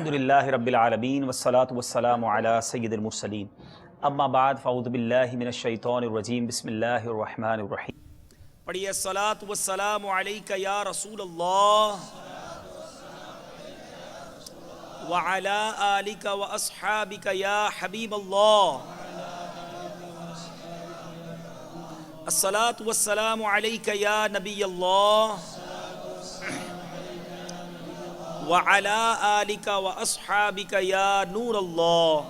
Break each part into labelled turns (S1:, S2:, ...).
S1: الحمدللہ رب العالمین والصلاة والسلام علی سید المرسلین اما بعد فاعوذ باللہ من الشیطان الرجیم بسم اللہ الرحمن الرحیم۔ پڑھیے الصلاة والسلام علیک یا رسول اللہ وعلی آلک واصحابک یا حبیب اللہ۔ الصلاة والسلام علیک یا نبی اللہ وعلی آلک واصحابک یا نور اللہ۔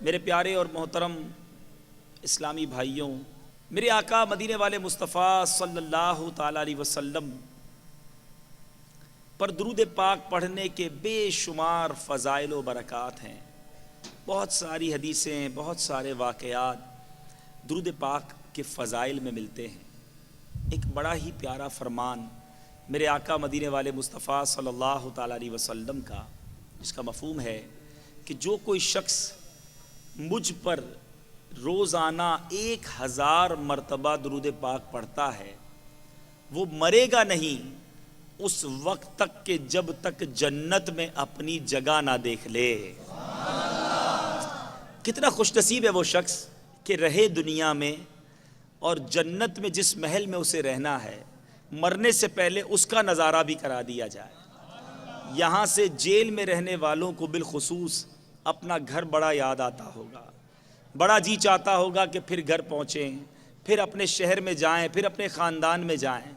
S1: میرے پیارے اور محترم اسلامی بھائیوں، میرے آقا مدینے والے مصطفیٰ صلی اللہ تعالیٰ علیہ وسلم پر درود پاک پڑھنے کے بے شمار فضائل و برکات ہیں۔ بہت ساری حدیثیں، بہت سارے واقعات درود پاک کے فضائل میں ملتے ہیں۔ ایک بڑا ہی پیارا فرمان میرے آقا مدینے والے مصطفیٰ صلی اللہ تعالیٰ علیہ وسلم کا، جس کا مفہوم ہے کہ جو کوئی شخص مجھ پر روزانہ 1000 مرتبہ درود پاک پڑھتا ہے وہ مرے گا نہیں اس وقت تک کہ جب تک جنت میں اپنی جگہ نہ دیکھ لے۔ کتنا خوش نصیب ہے وہ شخص کہ رہے دنیا میں اور جنت میں جس محل میں اسے رہنا ہے مرنے سے پہلے اس کا نظارہ بھی کرا دیا جائے۔ یہاں سے جیل میں رہنے والوں کو بالخصوص اپنا گھر بڑا یاد آتا ہوگا، بڑا جی چاہتا ہوگا کہ پھر گھر پہنچیں، پھر اپنے شہر میں جائیں، پھر اپنے خاندان میں جائیں،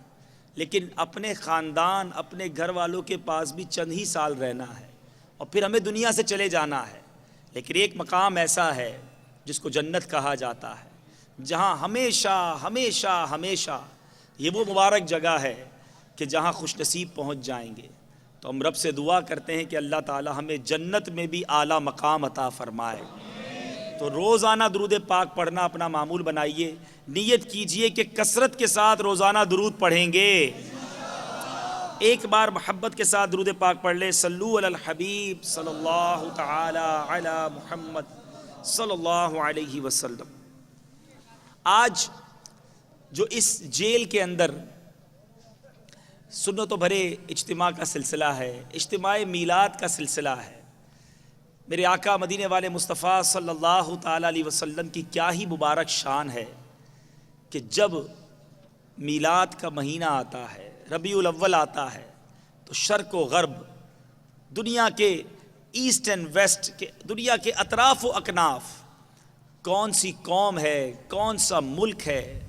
S1: لیکن اپنے خاندان، اپنے گھر والوں کے پاس بھی چند ہی سال رہنا ہے اور پھر ہمیں دنیا سے چلے جانا ہے۔ لیکن ایک مقام ایسا ہے جس کو جنت کہا جاتا ہے، جہاں ہمیشہ ہمیشہ ہمیشہ یہ وہ مبارک جگہ ہے کہ جہاں خوش نصیب پہنچ جائیں گے۔ تو ہم رب سے دعا کرتے ہیں کہ اللہ تعالی ہمیں جنت میں بھی اعلیٰ مقام عطا فرمائے۔ تو روزانہ درود پاک پڑھنا اپنا معمول بنائیے، نیت کیجئے کہ کثرت کے ساتھ روزانہ درود پڑھیں گے۔ ایک بار محبت کے ساتھ درود پاک پڑھ لیں، صلو علی الحبیب صلی اللہ تعالی علی محمد صلی اللہ علیہ وسلم۔ آج جو اس جیل کے اندر سنت و بھرے اجتماع کا سلسلہ ہے، اجتماع میلاد کا سلسلہ ہے، میرے آقا مدینے والے مصطفیٰ صلی اللہ تعالیٰ علیہ وسلم کی کیا ہی مبارک شان ہے کہ جب میلاد کا مہینہ آتا ہے، ربیع الاول آتا ہے، تو شرق و غرب، دنیا کے ایسٹ اینڈ ویسٹ کے، دنیا کے اطراف و اکناف، کون سی قوم ہے، کون سا ملک ہے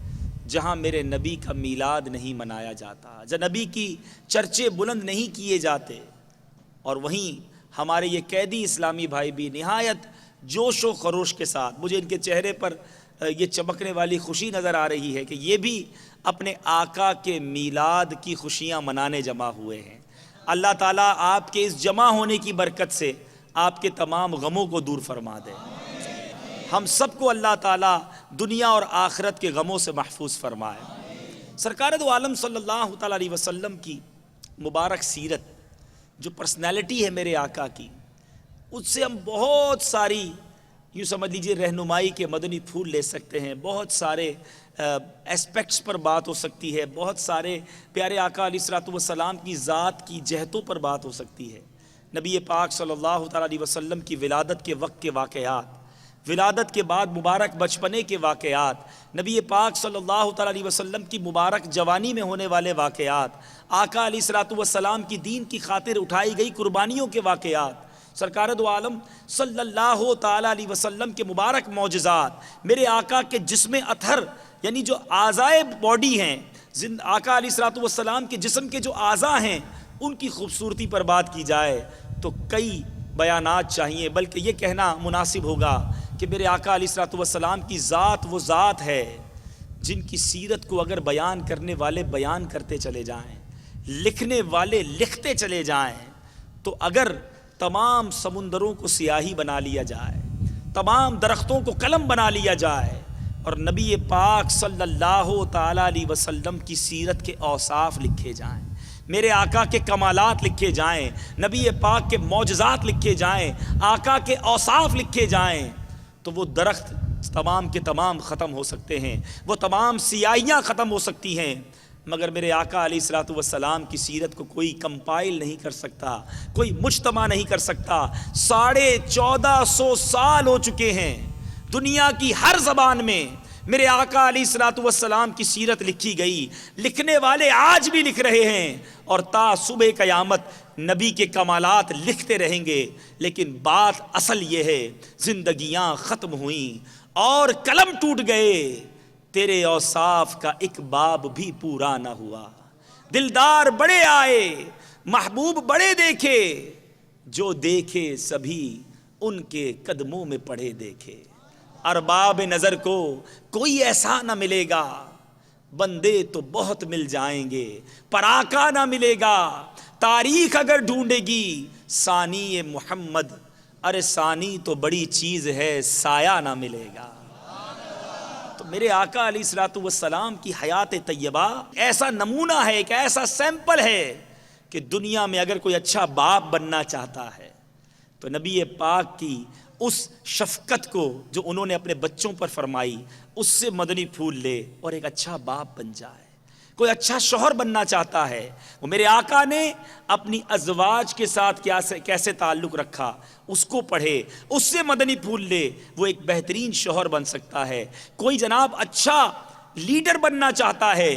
S1: جہاں میرے نبی کا میلاد نہیں منایا جاتا، جہاں نبی کی چرچے بلند نہیں کیے جاتے۔ اور وہیں ہمارے یہ قیدی اسلامی بھائی بھی نہایت جوش و خروش کے ساتھ، مجھے ان کے چہرے پر یہ چمکنے والی خوشی نظر آ رہی ہے کہ یہ بھی اپنے آقا کے میلاد کی خوشیاں منانے جمع ہوئے ہیں۔ اللہ تعالیٰ آپ کے اس جمع ہونے کی برکت سے آپ کے تمام غموں کو دور فرما دے۔ ہم سب کو اللہ تعالیٰ دنیا اور آخرت کے غموں سے محفوظ فرمائے۔ سرکار دو عالم صلی اللہ تعالیٰ علیہ وسلم کی مبارک سیرت، جو پرسنالٹی ہے میرے آقا کی، اس سے ہم بہت ساری یوں سمجھ لیجیے رہنمائی کے مدنی پھول لے سکتے ہیں، بہت سارے اسپیکٹس پر بات ہو سکتی ہے، بہت سارے پیارے آقا علیہ الصلوۃ والسلام کی ذات کی جہتوں پر بات ہو سکتی ہے۔ نبی پاک صلی اللہ تعالیٰ علیہ وسلم کی ولادت کے وقت کے واقعات، ولادت کے بعد مبارک بچپنے کے واقعات، نبی پاک صلی اللہ تعالیٰ علیہ وسلم کی مبارک جوانی میں ہونے والے واقعات، آقا علیہ الصلوۃ والسلام کی دین کی خاطر اٹھائی گئی قربانیوں کے واقعات، سرکار دو عالم صلی اللہ تعالیٰ علیہ وسلم کے مبارک معجزات، میرے آقا کے جسم اطہر یعنی جو اعضائے باڈی ہیں، آقا علیہ الصلوۃ والسلام کے جسم کے جو اعضاء ہیں ان کی خوبصورتی پر بات کی جائے تو کئی بیانات چاہیے، بلکہ یہ کہنا مناسب ہوگا کہ میرے آقا علیہ الصلوۃ والسلام کی ذات وہ ذات ہے جن کی سیرت کو اگر بیان کرنے والے بیان کرتے چلے جائیں، لکھنے والے لکھتے چلے جائیں، تو اگر تمام سمندروں کو سیاہی بنا لیا جائے، تمام درختوں کو قلم بنا لیا جائے اور نبی پاک صلی اللہ تعالیٰ علیہ وسلم کی سیرت کے اوصاف لکھے جائیں، میرے آقا کے کمالات لکھے جائیں، نبی پاک کے معجزات لکھے جائیں، آقا کے اوصاف لکھے جائیں، تو وہ درخت تمام کے تمام ختم ہو سکتے ہیں، وہ تمام سیاہیاں ختم ہو سکتی ہیں، مگر میرے آقا علیہ الصلوۃ والسلام کی سیرت کو کوئی کمپائل نہیں کر سکتا، کوئی مجتمع نہیں کر سکتا۔ 1450 سال ہو چکے ہیں، دنیا کی ہر زبان میں میرے آقا علیہ الصلوۃ والسلام کی سیرت لکھی گئی، لکھنے والے آج بھی لکھ رہے ہیں اور تا صبح قیامت نبی کے کمالات لکھتے رہیں گے۔ لیکن بات اصل یہ ہے، زندگیاں ختم ہوئیں اور قلم ٹوٹ گئے، تیرے اوصاف کا ایک باب بھی پورا نہ ہوا۔ دلدار بڑے آئے، محبوب بڑے دیکھے، جو دیکھے سبھی ان کے قدموں میں پڑے دیکھے۔ ارباب نظر کو کوئی ایسا نہ ملے گا، بندے تو بہت مل جائیں گے پر آقا نہ ملے گا۔ تاریخ اگر ڈھونڈے گی ثانی محمد، ارے ثانی تو بڑی چیز ہے، سایہ نہ ملے گا۔ تو میرے آقا علیہ الصلوۃ والسلام کی حیات طیبہ ایسا نمونہ ہے، ایک ایسا سیمپل ہے کہ دنیا میں اگر کوئی اچھا باپ بننا چاہتا ہے تو نبی پاک کی اس شفقت کو جو انہوں نے اپنے بچوں پر فرمائی، اس سے مدنی پھول لے اور ایک اچھا باپ بن جائے۔ کوئی اچھا شوہر بننا چاہتا ہے، وہ میرے آقا نے اپنی ازواج کے ساتھ کیسے تعلق رکھا اس کو پڑھے، اس سے مدنی پھول لے، وہ ایک بہترین شوہر بن سکتا ہے۔ کوئی جناب اچھا لیڈر بننا چاہتا ہے،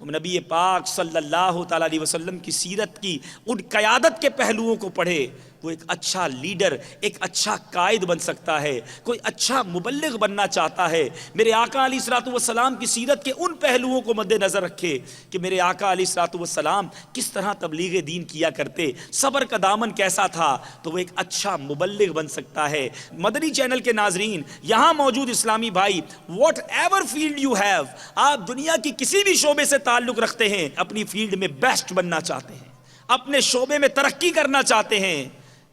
S1: نبی پاک صلی اللہ تعالیٰ علیہ وسلم کی سیرت کی ان قیادت کے پہلوؤں کو پڑھے، وہ ایک اچھا لیڈر، ایک اچھا قائد بن سکتا ہے۔ کوئی اچھا مبلغ بننا چاہتا ہے، میرے آقا علیہ الصلوۃ والسلام کی سیرت کے ان پہلوؤں کو مد نظر رکھے کہ میرے آقا علیہ الصلوۃ والسلام کس طرح تبلیغ دین کیا کرتے، صبر کا دامن کیسا تھا، تو وہ ایک اچھا مبلغ بن سکتا ہے۔ مدنی چینل کے ناظرین، یہاں موجود اسلامی بھائی، what ever field you have, آپ دنیا کی کسی بھی شعبے سے تعلق رکھتے ہیں، اپنی فیلڈ میں بیسٹ بننا چاہتے ہیں، اپنے شعبے میں ترقی کرنا چاہتے ہیں،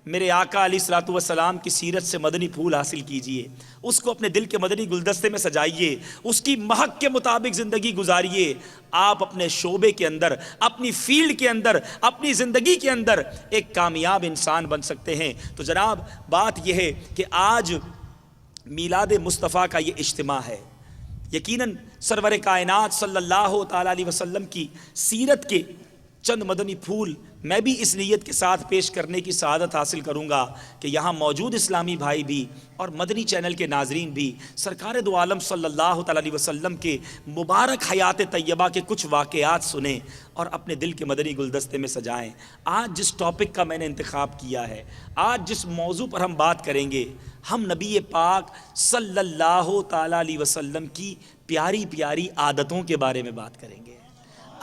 S1: میرے آقا علیہ الصلوۃ والسلام کی سیرت سے مدنی پھول حاصل کیجئے، اس کو اپنے دل کے مدنی گلدستے میں سجائیے، اس کی مہک کے مطابق زندگی گزاریے۔ آپ اپنے شعبے کے اندر، اپنی فیلڈ کے اندر، اپنی زندگی کے اندر ایک کامیاب انسان بن سکتے ہیں۔ تو جناب بات یہ ہے کہ آج میلاد مصطفیٰ کا یہ اجتماع ہے، یقیناً سرور کائنات صلی اللہ تعالیٰ علیہ وسلم کی سیرت کے چند مدنی پھول میں بھی اس نیت کے ساتھ پیش کرنے کی سعادت حاصل کروں گا کہ یہاں موجود اسلامی بھائی بھی اور مدنی چینل کے ناظرین بھی سرکار دو عالم صلی اللہ تعالیٰ علیہ وسلم کے مبارک حیات طیبہ کے کچھ واقعات سنیں اور اپنے دل کے مدنی گلدستے میں سجائیں۔ آج جس ٹاپک کا میں نے انتخاب کیا ہے، آج جس موضوع پر ہم بات کریں گے، ہم نبی پاک صلی اللہ تعالیٰ علیہ وسلم کی پیاری پیاری عادتوں کے بارے میں بات کریں گے۔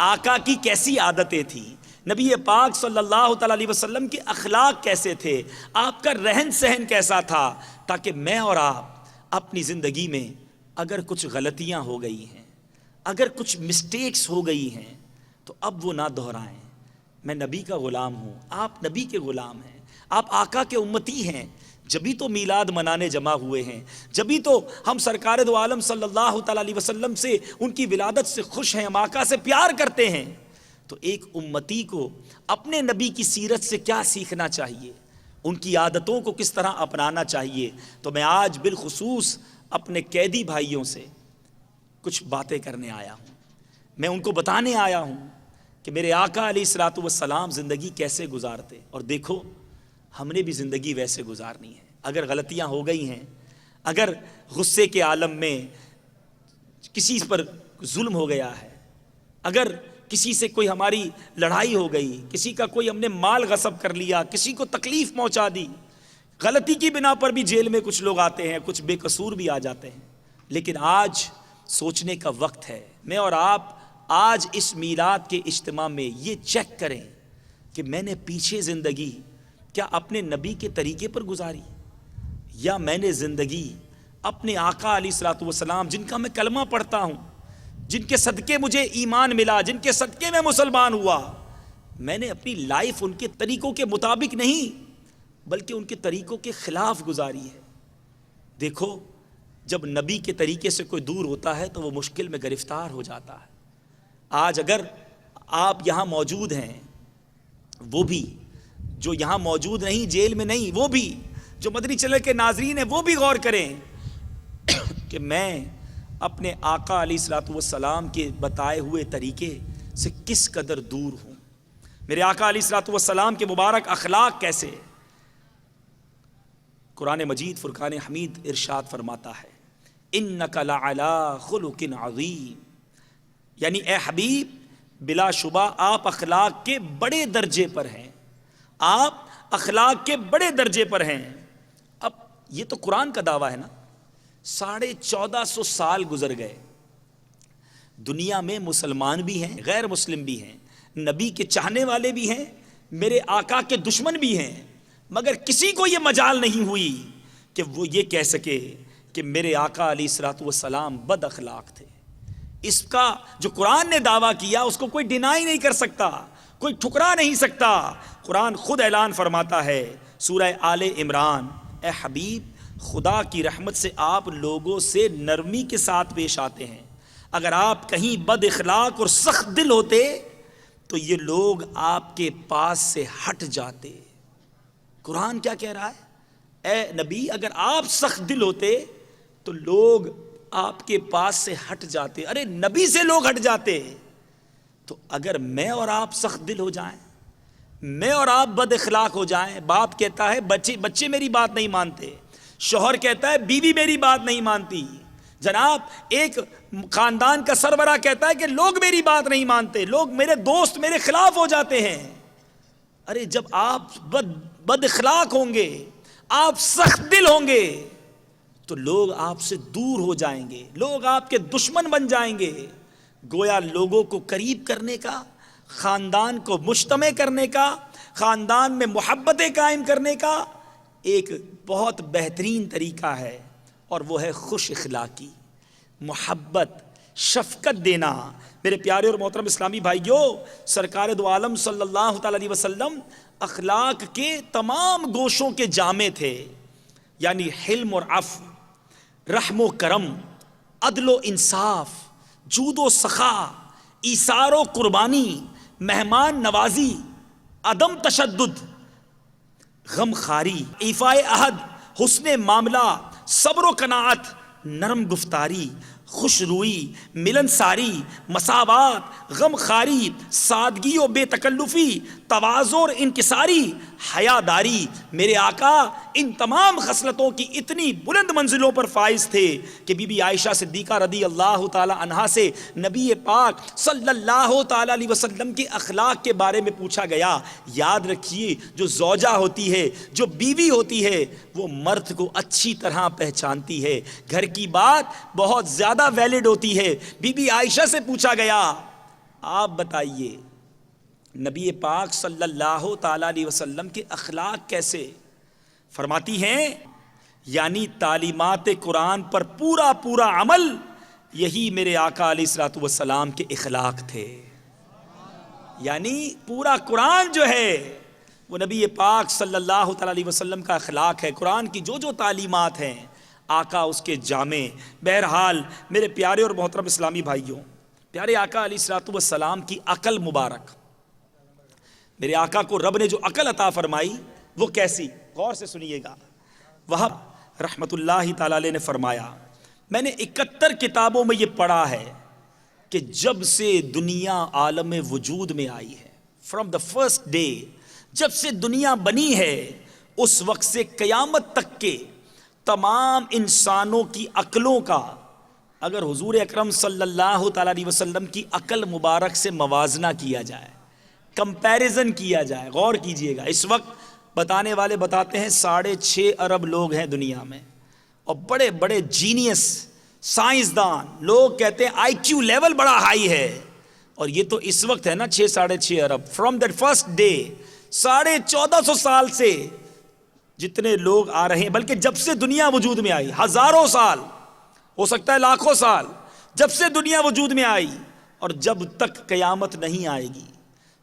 S1: آقا کی کیسی عادتیں تھیں، نبی پاک صلی اللہ تعالیٰ علیہ وسلم کے اخلاق کیسے تھے، آپ کا رہن سہن کیسا تھا، تاکہ میں اور آپ اپنی زندگی میں اگر کچھ غلطیاں ہو گئی ہیں، اگر کچھ مسٹیکس ہو گئی ہیں تو اب وہ نہ دہرائیں۔ میں نبی کا غلام ہوں، آپ نبی کے غلام ہیں، آپ آقا کے امتی ہیں، جبھی تو میلاد منانے جمع ہوئے ہیں، جبھی تو ہم سرکار دو عالم صلی اللہ تعالیٰ علیہ وسلم سے، ان کی ولادت سے خوش ہیں، ہم آقا سے پیار کرتے ہیں۔ تو ایک امتی کو اپنے نبی کی سیرت سے کیا سیکھنا چاہیے، ان کی عادتوں کو کس طرح اپنانا چاہیے، تو میں آج بالخصوص اپنے قیدی بھائیوں سے کچھ باتیں کرنے آیا ہوں، میں ان کو بتانے آیا ہوں کہ میرے آقا علیہ الصلوۃ والسلام زندگی کیسے گزارتے، اور دیکھو ہم نے بھی زندگی ویسے گزارنی ہے۔ اگر غلطیاں ہو گئی ہیں، اگر غصے کے عالم میں کسی پر ظلم ہو گیا ہے، اگر کسی سے کوئی ہماری لڑائی ہو گئی، کسی کا کوئی ہم نے مال غصب کر لیا، کسی کو تکلیف پہنچا دی، غلطی کی بنا پر بھی جیل میں کچھ لوگ آتے ہیں، کچھ بے قصور بھی آ جاتے ہیں، لیکن آج سوچنے کا وقت ہے۔ میں اور آپ آج اس میلاد کے اجتماع میں یہ چیک کریں کہ میں نے پیچھے زندگی کیا اپنے نبی کے طریقے پر گزاری، یا میں نے زندگی اپنے آقا علیہ الصلوۃ والسلام، جن کا میں کلمہ پڑھتا ہوں، جن کے صدقے مجھے ایمان ملا، جن کے صدقے میں مسلمان ہوا، میں نے اپنی لائف ان کے طریقوں کے مطابق نہیں بلکہ ان کے طریقوں کے خلاف گزاری ہے۔ دیکھو جب نبی کے طریقے سے کوئی دور ہوتا ہے تو وہ مشکل میں گرفتار ہو جاتا ہے۔ آج اگر آپ یہاں موجود ہیں، وہ بھی جو یہاں موجود نہیں، جیل میں نہیں، وہ بھی جو مدنی چینل کے ناظرین ہیں، وہ بھی غور کریں کہ میں اپنے آقا علیہ الصلوۃ والسلام کے بتائے ہوئے طریقے سے کس قدر دور ہوں. میرے آقا علیہ الصلوۃ والسلام کے مبارک اخلاق کیسے. قرآن مجید فرقان حمید ارشاد فرماتا ہے انک لعلی خلق عظیم، یعنی اے حبیب بلا شبہ آپ اخلاق کے بڑے درجے پر ہیں، آپ اخلاق کے بڑے درجے پر ہیں. اب یہ تو قرآن کا دعویٰ ہے نا. 1450 سال گزر گئے، دنیا میں مسلمان بھی ہیں، غیر مسلم بھی ہیں، نبی کے چاہنے والے بھی ہیں، میرے آقا کے دشمن بھی ہیں، مگر کسی کو یہ مجال نہیں ہوئی کہ وہ یہ کہہ سکے کہ میرے آقا علیہ الصلوۃ والسلام بد اخلاق تھے. اس کا جو قرآن نے دعویٰ کیا اس کو کوئی ڈینائی نہیں کر سکتا، کوئی ٹھکرا نہیں سکتا. قرآن خود اعلان فرماتا ہے سورہ آل عمران، اے حبیب خدا کی رحمت سے آپ لوگوں سے نرمی کے ساتھ پیش آتے ہیں. اگر آپ کہیں بد اخلاق اور سخت دل ہوتے تو یہ لوگ آپ کے پاس سے ہٹ جاتے. قرآن کیا کہہ رہا ہے؟ اے نبی اگر آپ سخت دل ہوتے تو لوگ آپ کے پاس سے ہٹ جاتے. ارے نبی سے لوگ ہٹ جاتے. تو اگر میں اور آپ سخت دل ہو جائیں، میں اور آپ بد اخلاق ہو جائیں، باپ کہتا ہے بچے میری بات نہیں مانتے، شوہر کہتا ہے بیوی میری بات نہیں مانتی، جناب ایک خاندان کا سربراہ کہتا ہے کہ لوگ میری بات نہیں مانتے، لوگ میرے دوست میرے خلاف ہو جاتے ہیں. ارے جب آپ بد اخلاق ہوں گے، آپ سخت دل ہوں گے تو لوگ آپ سے دور ہو جائیں گے، لوگ آپ کے دشمن بن جائیں گے. گویا لوگوں کو قریب کرنے کا، خاندان کو مجتمع کرنے کا، خاندان میں محبتیں قائم کرنے کا ایک بہت بہترین طریقہ ہے، اور وہ ہے خوش اخلاقی، محبت، شفقت دینا. میرے پیارے اور محترم اسلامی بھائیوں، سرکار دو عالم صلی اللہ تعالی علیہ وسلم اخلاق کے تمام گوشوں کے جامع تھے، یعنی حلم اور عفو، رحم و کرم، عدل و انصاف، جود و سخا، ایثار و قربانی، مہمان نوازی، عدم تشدد، غم خاری، ایفاء عہد، حسن معاملہ، صبر و قناعت، نرم گفتاری، خوش روئی، ملنساری، مساوات، غم خاری، سادگی و بے تکلفی، تواضع اور انکساری، حیا داری. میرے آقا ان تمام خصلتوں کی اتنی بلند منزلوں پر فائز تھے کہ بی بی عائشہ صدیقہ رضی اللہ تعالی عنہا سے نبی پاک صلی اللہ تعالی علیہ وسلم کے اخلاق کے بارے میں پوچھا گیا. یاد رکھیے جو زوجہ ہوتی ہے، جو بیوی ہوتی ہے، وہ مرد کو اچھی طرح پہچانتی ہے، گھر کی بات بہت زیادہ ویلڈ ہوتی ہے. بی بی عائشہ سے پوچھا گیا آپ بتائیے نبی پاک صلی اللہ تعالی علیہ وسلم کے اخلاق کیسے؟ فرماتی ہیں یعنی تعلیمات قرآن پر پورا عمل، یہی میرے آقا علیہ الصلوۃ والسلام کے اخلاق تھے. یعنی پورا قرآن جو ہے وہ نبی پاک صلی اللہ تعالی علیہ وسلم کا اخلاق ہے. قرآن کی جو تعلیمات ہیں آقا اس کے جامع. بہرحال میرے پیارے اور محترم اسلامی بھائیوں، پیارے آقا علیہ الصلوۃ والسلام کی عقل مبارک، میرے آقا کو رب نے جو عقل عطا فرمائی وہ کیسی؟ غور سے سنیے گا. وہب رحمت اللہ تعالی علیہ نے فرمایا میں نے 71 کتابوں میں یہ پڑھا ہے کہ جب سے دنیا عالم وجود میں آئی ہے، فرام دا فرسٹ ڈے، جب سے دنیا بنی ہے اس وقت سے قیامت تک کے تمام انسانوں کی عقلوں کا اگر حضور اکرم صلی اللہ تعالی علیہ وسلم کی عقل مبارک سے موازنہ کیا جائے، کمپیریزن کیا جائے، غور کیجئے گا. اس وقت بتانے والے بتاتے ہیں 6.5 ارب لوگ ہیں دنیا میں، اور بڑے بڑے جینیس سائنسدان لوگ کہتے ہیں آئی کیو لیول بڑا ہائی ہے، اور یہ تو اس وقت ہے نا 6.5 ارب. فرام دیٹ فرسٹ ڈے 1450 سال سے جتنے لوگ آ رہے ہیں، بلکہ جب سے دنیا وجود میں آئی، ہزاروں سال، ہو سکتا ہے لاکھوں سال، جب سے دنیا وجود میں آئی اور جب تک قیامت نہیں آئے گی،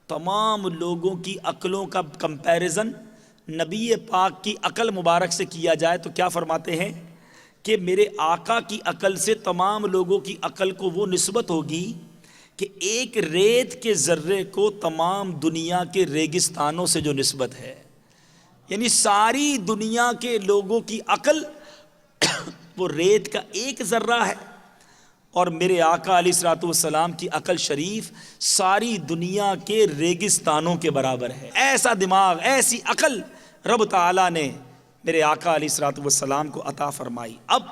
S1: تمام لوگوں کی عقلوں کا کمپیریزن نبی پاک کی عقل مبارک سے کیا جائے تو کیا فرماتے ہیں کہ میرے آقا کی عقل سے تمام لوگوں کی عقل کو وہ نسبت ہوگی کہ ایک ریت کے ذرے کو تمام دنیا کے ریگستانوں سے جو نسبت ہے. یعنی ساری دنیا کے لوگوں کی عقل وہ ریت کا ایک ذرہ ہے، اور میرے آقا علیہ الصلوۃ والسلام کی عقل شریف ساری دنیا کے ریگستانوں کے برابر ہے۔ ایسا دماغ، ایسی عقل رب تعالیٰ نے میرے آقا علیہ الصلوۃ والسلام کو عطا فرمائی۔ اب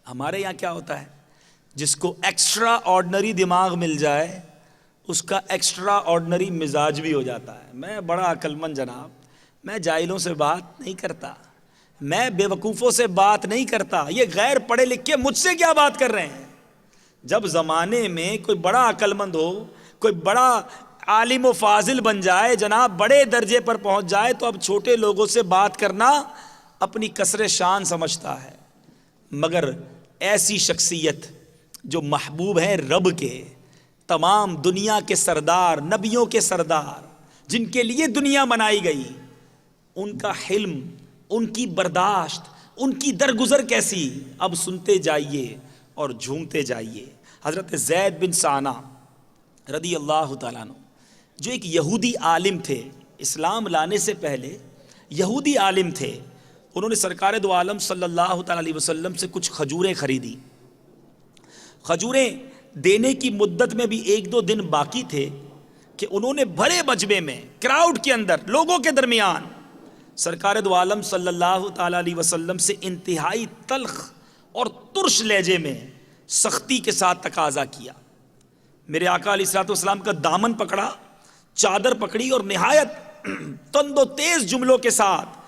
S1: ہمارے یہاں کیا ہوتا ہے، جس کو ایکسٹرا آرڈنری دماغ مل جائے اس کا ایکسٹرا آرڈنری مزاج بھی ہو جاتا ہے۔ میں بڑا عقل مند جناب، میں جاہلوں سے بات نہیں کرتا، میں بے وقوفوں سے بات نہیں کرتا، یہ غیر پڑھے لکھے مجھ سے کیا بات کر رہے ہیں۔ جب زمانے میں کوئی بڑا عقل مند ہو، کوئی بڑا عالم و فاضل بن جائے، جناب بڑے درجے پر پہنچ جائے، تو اب چھوٹے لوگوں سے بات کرنا اپنی کسر شان سمجھتا ہے۔ مگر ایسی شخصیت جو محبوب ہیں رب کے، تمام دنیا کے سردار، نبیوں کے سردار، جن کے لیے دنیا بنائی گئی، ان کا حلم، ان کی برداشت، ان کی درگزر کیسی، اب سنتے جائیے اور جھومتے جائیے۔ حضرت زید بن ثانہ رضی اللہ تعالیٰ عنہ، جو ایک یہودی عالم تھے، اسلام لانے سے پہلے یہودی عالم تھے، انہوں نے سرکار دو عالم صلی اللہ تعالیٰ علیہ وسلم سے کچھ کھجوریں خریدی۔ کھجوریں دینے کی مدت میں بھی ایک دو دن باقی تھے کہ انہوں نے بڑے مجمع میں، کراؤڈ کے اندر، لوگوں کے درمیان سرکار دو عالم صلی اللہ تعالیٰ علیہ وسلم سے انتہائی تلخ اور ترش لہجے میں سختی کے ساتھ تقاضا کیا۔ میرے آقا علیہ الصلوۃ والسلام کا دامن پکڑا، چادر پکڑی اور نہایت تند و تیز جملوں کے ساتھ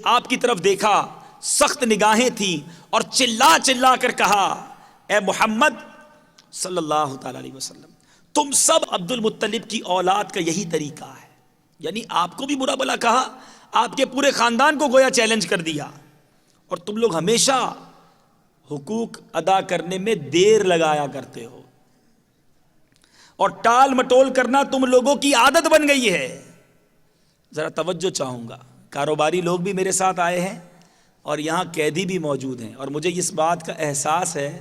S1: آپ کی طرف دیکھا، سخت نگاہیں تھیں، اور چلا چلا کر کہا، اے محمد صلی اللہ تعالیٰ علیہ وسلم، تم سب عبد المطلب کی اولاد کا یہی طریقہ ہے۔ یعنی آپ کو بھی برا بلا کہا، آپ کے پورے خاندان کو گویا چیلنج کر دیا، اور تم لوگ ہمیشہ حقوق ادا کرنے میں دیر لگایا کرتے ہو، اور ٹال مٹول کرنا تم لوگوں کی عادت بن گئی ہے۔ ذرا توجہ چاہوں گا، کاروباری لوگ بھی میرے ساتھ آئے ہیں اور یہاں قیدی بھی موجود ہیں، اور مجھے اس بات کا احساس ہے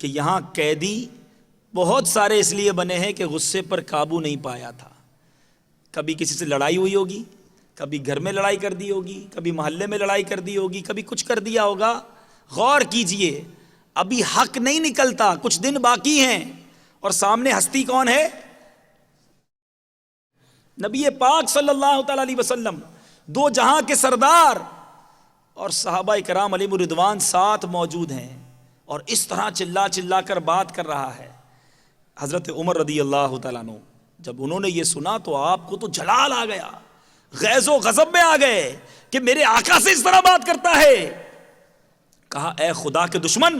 S1: کہ یہاں قیدی بہت سارے اس لیے بنے ہیں کہ غصے پر قابو نہیں پایا تھا۔ کبھی کسی سے لڑائی ہوئی ہوگی، کبھی گھر میں لڑائی کر دی ہوگی، کبھی محلے میں لڑائی کر دی ہوگی، کبھی کچھ کر دیا ہوگا۔ غور کیجئے، ابھی حق نہیں نکلتا، کچھ دن باقی ہیں، اور سامنے ہستی کون ہے؟ نبی پاک صلی اللہ تعالیٰ علیہ وسلم، دو جہاں کے سردار، اور صحابہ کرام علیہم الرضوان ساتھ موجود ہیں، اور اس طرح چلا چلا کر بات کر رہا ہے۔ حضرت عمر رضی اللہ تعالیٰ عنہ جب انہوں نے یہ سنا تو آپ کو تو جلال آ گیا، غیظ و غضب میں آ گئے کہ میرے آقا سے اس طرح بات کرتا ہے۔ کہا، اے خدا کے دشمن،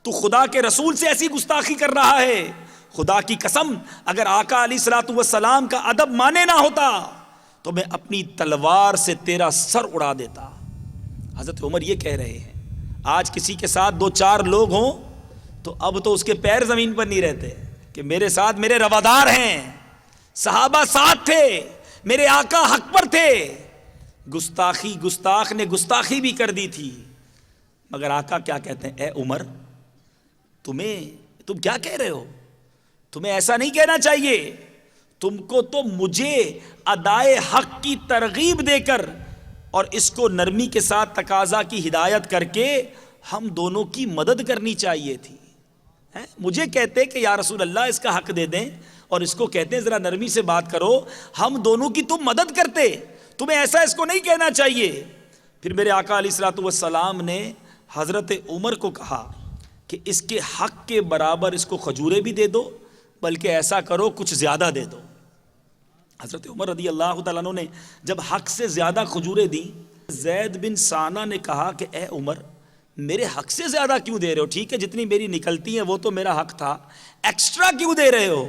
S1: تو خدا کے رسول سے ایسی گستاخی کر رہا ہے؟ خدا کی قسم، اگر آقا علیہ الصلوۃ والسلام کا ادب مانے نہ ہوتا تو میں اپنی تلوار سے تیرا سر اڑا دیتا۔ حضرت عمر یہ کہہ رہے ہیں، آج کسی کے ساتھ دو چار لوگ ہوں تو اب تو اس کے پیر زمین پر نہیں رہتے کہ میرے ساتھ میرے روادار ہیں، صحابہ ساتھ تھے، میرے آقا حق پر تھے۔ گستاخ نے گستاخی بھی کر دی تھی، مگر آقا کیا کہتے ہیں، اے عمر، تم کیا کہہ رہے ہو؟ تمہیں ایسا نہیں کہنا چاہیے، تم کو تو مجھے ادائے حق کی ترغیب دے کر اور اس کو نرمی کے ساتھ تقاضا کی ہدایت کر کے ہم دونوں کی مدد کرنی چاہیے تھی۔ مجھے کہتے کہ یا رسول اللہ اس کا حق دے دیں، اور اس کو کہتے ہیں ذرا نرمی سے بات کرو، ہم دونوں کی تم مدد کرتے، تمہیں ایسا اس کو نہیں کہنا چاہیے۔ پھر میرے آقا علیہ الصلوۃ والسلام نے حضرت عمر کو کہا کہ اس کے حق کے برابر اس کو کھجوریں بھی دے دو، بلکہ ایسا کرو کچھ زیادہ دے دو۔ حضرت عمر رضی اللہ تعالیٰ عنہ نے جب حق سے زیادہ کھجوریں دیں، زید بن ثانہ نے کہا کہ اے عمر، میرے حق سے زیادہ کیوں دے رہے ہو؟ ٹھیک ہے جتنی میری نکلتی ہیں وہ تو میرا حق تھا، ایکسٹرا کیوں دے رہے ہو؟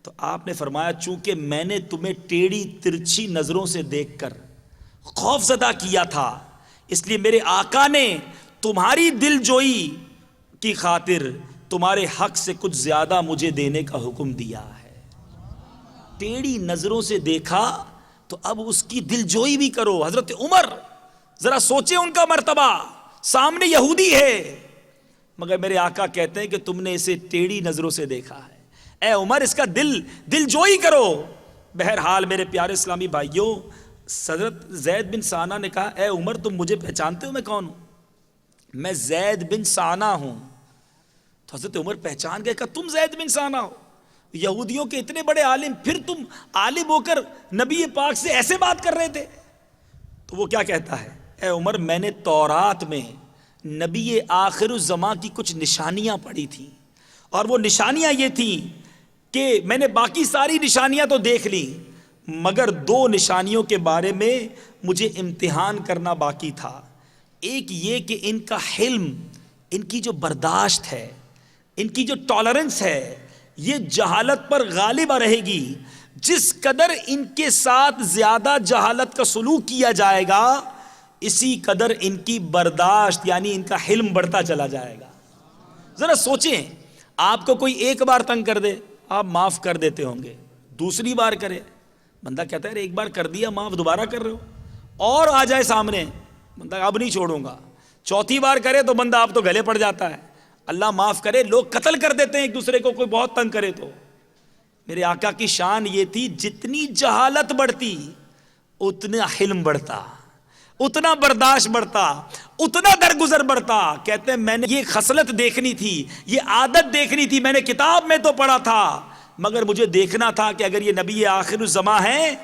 S1: تو آپ نے فرمایا، چونکہ میں نے تمہیں ٹیڑھی ترچھی نظروں سے دیکھ کر خوف زدہ کیا تھا، اس لیے میرے آقا نے تمہاری دل جوئی کی خاطر تمہارے حق سے کچھ زیادہ مجھے دینے کا حکم دیا ہے۔ ٹیڑھی نظروں سے دیکھا تو اب اس کی دل جوئی بھی کرو۔ حضرت عمر ذرا سوچیں ان کا مرتبہ، سامنے یہودی ہے، مگر میرے آقا کہتے ہیں کہ تم نے اسے ٹیڑھی نظروں سے دیکھا ہے، اے عمر اس کا دل جوئی کرو۔ بہرحال میرے پیارے اسلامی بھائیوں، حضرت زید بن ثانہ نے کہا، اے عمر تم مجھے پہچانتے ہو میں کون ہوں؟ میں زید بن ثانہ ہوں، تو حضرت عمر پہچان گئے کہ تم زید بن ثانہ ہو، یہودیوں کے اتنے بڑے عالم، پھر تم عالم ہو کر نبی پاک سے ایسے بات کر رہے تھے؟ تو وہ کیا کہتا ہے، اے عمر میں نے تورات میں نبی آخر الزماں کی کچھ نشانیاں پڑھی تھیں، اور وہ نشانیاں یہ تھیں کہ میں نے باقی ساری نشانیاں تو دیکھ لیں، مگر 2 نشانیوں کے بارے میں مجھے امتحان کرنا باقی تھا۔ ایک یہ کہ ان کا حلم، ان کی جو برداشت ہے، ان کی جو ٹالرنس ہے، یہ جہالت پر غالب رہے گی۔ جس قدر ان کے ساتھ زیادہ جہالت کا سلوک کیا جائے گا، اسی قدر ان کی برداشت یعنی ان کا حلم بڑھتا چلا جائے گا۔ ذرا سوچیں، آپ کو کوئی ایک بار تنگ کر دے، آپ معاف کر دیتے ہوں گے، دوسری بار کرے، بندہ کہتا ہے ایک بار کر دیا معاف، دوبارہ کر رہے ہو، اور آ جائے سامنے، بندہ اب نہیں چھوڑوں گا، چوتھی بار کرے تو بندہ آپ تو گلے پڑ جاتا ہے، اللہ معاف کرے لوگ قتل کر دیتے ہیں ایک دوسرے کو، کوئی بہت تنگ کرے تو۔ میرے آقا کی شان یہ تھی، جتنی جہالت بڑھتی اتنا حلم بڑھتا، اتنا برداشت بڑھتا، اتنا درگزر بڑھتا۔ کہتے ہیں میں نے یہ خصلت دیکھنی تھی، یہ عادت دیکھنی تھی، میں نے کتاب میں تو پڑھا تھا، مگر مجھے دیکھنا تھا کہ اگر یہ نبی آخر الزماں ہیں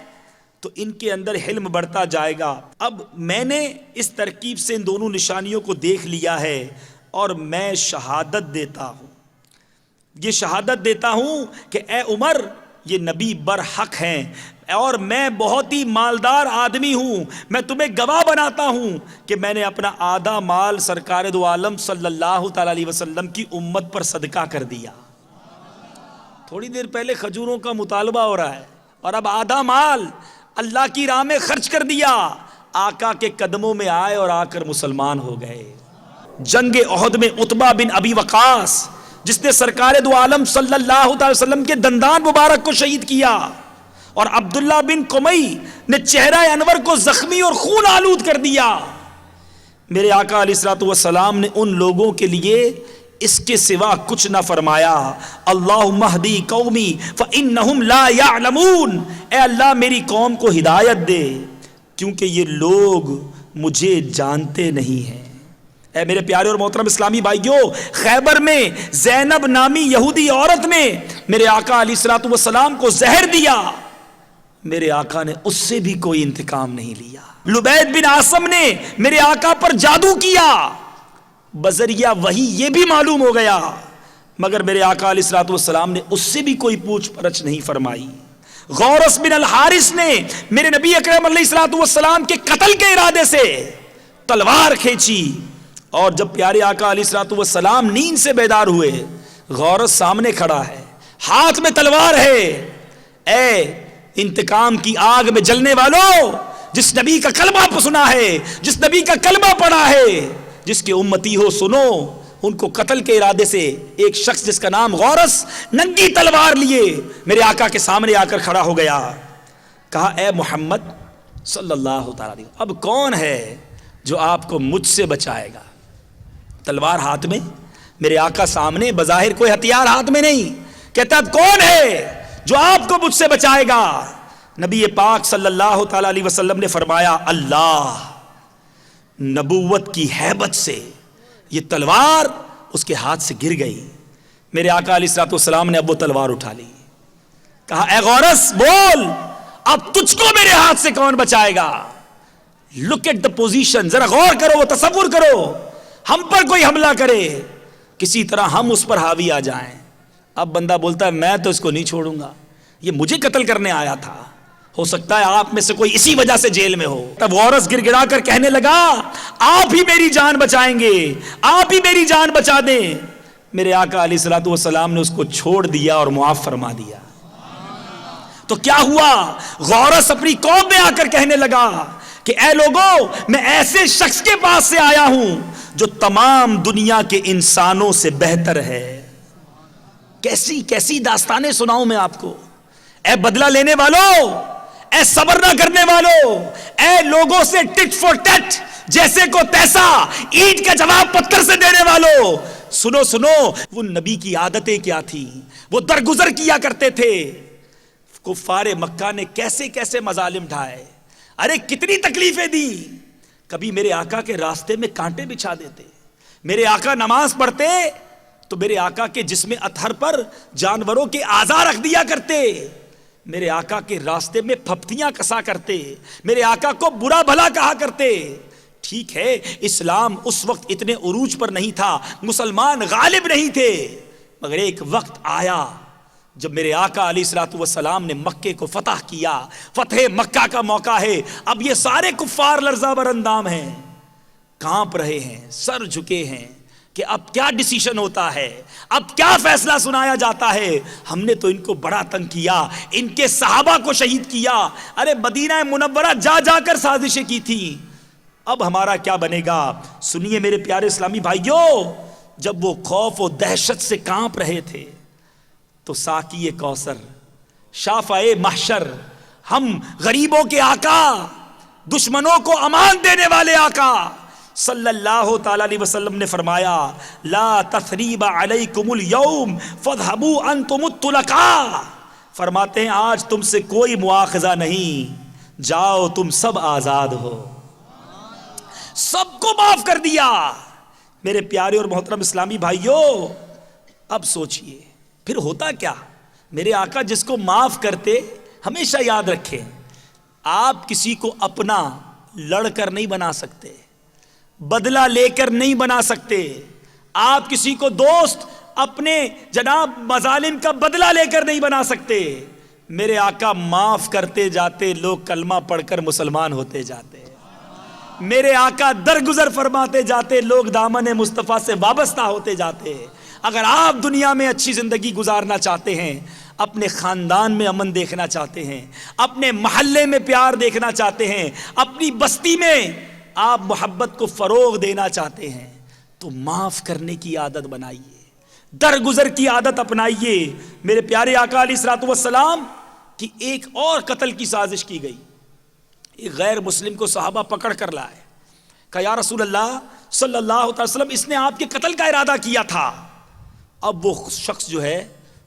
S1: تو ان کے اندر حلم بڑھتا جائے گا۔ اب میں نے اس ترکیب سے ان دونوں نشانیوں کو دیکھ لیا ہے، اور میں شہادت دیتا ہوں، یہ شہادت دیتا ہوں کہ اے عمر یہ نبی برحق ہیں، اور میں بہت ہی مالدار آدمی ہوں، میں تمہیں گواہ بناتا ہوں کہ میں نے اپنا آدھا مال سرکار دو عالم صلی اللہ تعالی علیہ وسلم کی امت پر صدقہ کر دیا۔ تھوڑی دیر پہلے کھجوروں کا مطالبہ ہو رہا ہے، اور اب آدھا مال اللہ کی راہ میں خرچ کر دیا، آقا کے قدموں میں آئے اور آ کر مسلمان ہو گئے۔ جنگ احد میں عتبہ بن ابی وقاص، جس نے سرکار دو عالم صلی اللہ تعالی وسلم کے دندان مبارک کو شہید کیا، اور عبداللہ بن قمی نے چہرہ انور کو زخمی اور خون آلود کر دیا، میرے آقا علیہ الصلوۃ والسلام نے ان لوگوں کے لیے اس کے سوا کچھ نہ فرمایا۔ اللہم اہدی قومی فانہم لا یعلمون، اے اللہ میری قوم کو ہدایت دے کیونکہ یہ لوگ مجھے جانتے نہیں ہیں۔ اے میرے پیارے اور محترم اسلامی بھائیوں، خیبر میں زینب نامی یہودی عورت نے میرے آقا علیہ الصلوۃ والسلام کو زہر دیا، میرے آقا نے اس سے بھی کوئی انتقام نہیں لیا۔ لبید بن عاصم نے میرے آقا پر جادو کیا، بذریعہ وحی یہ بھی معلوم ہو گیا، مگر میرے آقا علیہ الصلوۃ والسلام نے اس سے بھی کوئی پوچھ پرچھ نہیں فرمائی۔ غورث بن الحارث نے میرے نبی اکرم علیہ الصلوۃ والسلام کے قتل کے ارادے سے تلوار کھینچی، اور جب پیارے آقا علیہ الصلوۃ والسلام نیند سے بیدار ہوئے، غورث سامنے کھڑا ہے، ہاتھ میں تلوار ہے۔ اے انتقام کی آگ میں جلنے والوں، جس نبی کا کلمہ سنا ہے، جس نبی کا کلمہ پڑھا ہے، جس کے امتی ہو سنو، ان کو قتل کے ارادے سے ایک شخص جس کا نام غورث ننگی تلوار لیے میرے آقا کے سامنے آ کر کھڑا ہو گیا۔ کہا اے محمد صلی اللہ تعالی علیہ وسلم، اب کون ہے جو آپ کو مجھ سے بچائے گا؟ تلوار ہاتھ میں، میرے آقا سامنے، بظاہر کوئی ہتھیار ہاتھ میں نہیں، کہتا اب کون ہے جو آپ کو مجھ سے بچائے گا؟ نبی پاک صلی اللہ تعالی علیہ وسلم نے فرمایا اللہ۔ نبوت کی ہیبت سے یہ تلوار اس کے ہاتھ سے گر گئی۔ میرے آقا علیہ الصلوۃ والسلام نے اب وہ تلوار اٹھا لی، کہا اے غورث بول، اب تجھ کو میرے ہاتھ سے کون بچائے گا؟ لک ایٹ دا پوزیشن، ذرا غور کرو، وہ تصور کرو، ہم پر کوئی حملہ کرے، کسی طرح ہم اس پر حاوی آ جائیں۔ اب بندہ بولتا ہے میں تو اس کو نہیں چھوڑوں گا، یہ مجھے قتل کرنے آیا تھا، ہو سکتا ہے آپ میں سے کوئی اسی وجہ سے جیل میں ہو۔ تب غورث گر گڑا کر کہنے لگا آپ ہی میری جان بچائیں گے، آپ ہی میری جان بچا دیں۔ میرے آقا علیہ الصلوۃ والسلام نے اس کو چھوڑ دیا اور معاف فرما دیا۔ تو کیا ہوا؟ غورث اپنی قوم میں آ کر کہنے لگا کہ اے لوگوں، میں ایسے شخص کے پاس سے آیا ہوں جو تمام دنیا کے انسانوں سے بہتر ہے۔ کیسی کیسی داستانیں سناؤں میں آپ کو۔ اے بدلہ لینے والوں، اے صبر نہ کرنے والوں، اے لوگوں سے ٹٹ فور ٹٹ، جیسے کو تیسا، اینٹ کا جواب پتھر سے دینے والوں، سنو سنو، وہ نبی کی عادتیں کیا تھی، وہ درگزر کیا کرتے تھے۔ کفار مکہ نے کیسے کیسے مظالم ڈھائے، ارے کتنی تکلیفیں دی۔ کبھی میرے آقا کے راستے میں کانٹے بچھا دیتے، میرے آقا نماز پڑھتے تو میرے آقا کے جسم اطہر پر جانوروں کے اعضا رکھ دیا کرتے، میرے آقا کے راستے میں پھپتیاں کسا کرتے، میرے آقا کو برا بھلا کہا کرتے۔ ٹھیک ہے، اسلام اس وقت اتنے عروج پر نہیں تھا، مسلمان غالب نہیں تھے، مگر ایک وقت آیا جب میرے آقا علیہ الصلوۃ والسلام نے مکے کو فتح کیا، فتح مکہ کا موقع ہے، اب یہ سارے کفار لرزہ بر اندام ہیں، کانپ رہے ہیں، سر جھکے ہیں کہ اب کیا ڈیسیشن ہوتا ہے، اب کیا فیصلہ سنایا جاتا ہے۔ ہم نے تو ان کو بڑا تنگ کیا، ان کے صحابہ کو شہید کیا، ارے مدینہ منورہ جا جا کر سازشیں کی تھی، اب ہمارا کیا بنے گا۔ سنیے میرے پیارے اسلامی بھائیوں، جب وہ خوف و دہشت سے کانپ رہے تھے تو ساقی کوثر، شافعِ محشر، ہم غریبوں کے آقا، دشمنوں کو امان دینے والے آقا صلی اللہ تعالی علیہ وسلم نے فرمایا، لا تثریب علیکم اليوم فاذهبوا انتم الطلقاء، فرماتے ہیں آج تم سے کوئی مواخذہ نہیں، جاؤ تم سب آزاد ہو، سب کو معاف کر دیا۔ میرے پیارے اور محترم اسلامی بھائیوں، اب سوچئے پھر ہوتا کیا؟ میرے آقا جس کو معاف کرتے، ہمیشہ یاد رکھیں، آپ کسی کو اپنا لڑ کر نہیں بنا سکتے، بدلہ لے کر نہیں بنا سکتے، آپ کسی کو دوست اپنے جناب مظالم کا بدلہ لے کر نہیں بنا سکتے۔ میرے آقا معاف کرتے جاتے، لوگ کلمہ پڑھ کر مسلمان ہوتے جاتے، میرے آقا درگزر فرماتے جاتے، لوگ دامن مصطفیٰ سے وابستہ ہوتے جاتے۔ اگر آپ دنیا میں اچھی زندگی گزارنا چاہتے ہیں، اپنے خاندان میں امن دیکھنا چاہتے ہیں، اپنے محلے میں پیار دیکھنا چاہتے ہیں، اپنی بستی میں آپ محبت کو فروغ دینا چاہتے ہیں، تو معاف کرنے کی عادت بنائیے، درگزر کی عادت اپنائیے۔ میرے پیارے آقا علیہ الصلوۃ والسلام کی ایک اور قتل کی سازش کی گئی، ایک غیر مسلم کو صحابہ پکڑ کر لائے، کہا یا رسول اللہ صلی اللہ علیہ وسلم، اس نے آپ کے قتل کا ارادہ کیا تھا۔ اب وہ شخص جو ہے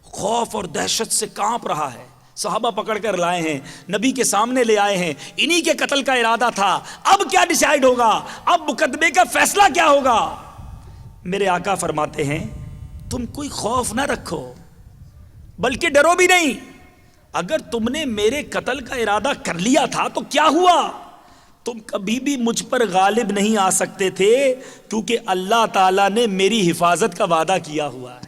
S1: خوف اور دہشت سے کانپ رہا ہے، صحابہ پکڑ کر لائے ہیں، نبی کے سامنے لے آئے ہیں، انہی کے قتل کا ارادہ تھا، اب کیا ڈیسائیڈ ہوگا، اب مقدمے کا فیصلہ کیا ہوگا؟ میرے آقا فرماتے ہیں تم کوئی خوف نہ رکھو، بلکہ ڈرو بھی نہیں، اگر تم نے میرے قتل کا ارادہ کر لیا تھا تو کیا ہوا، تم کبھی بھی مجھ پر غالب نہیں آ سکتے تھے، کیونکہ اللہ تعالیٰ نے میری حفاظت کا وعدہ کیا ہوا ہے،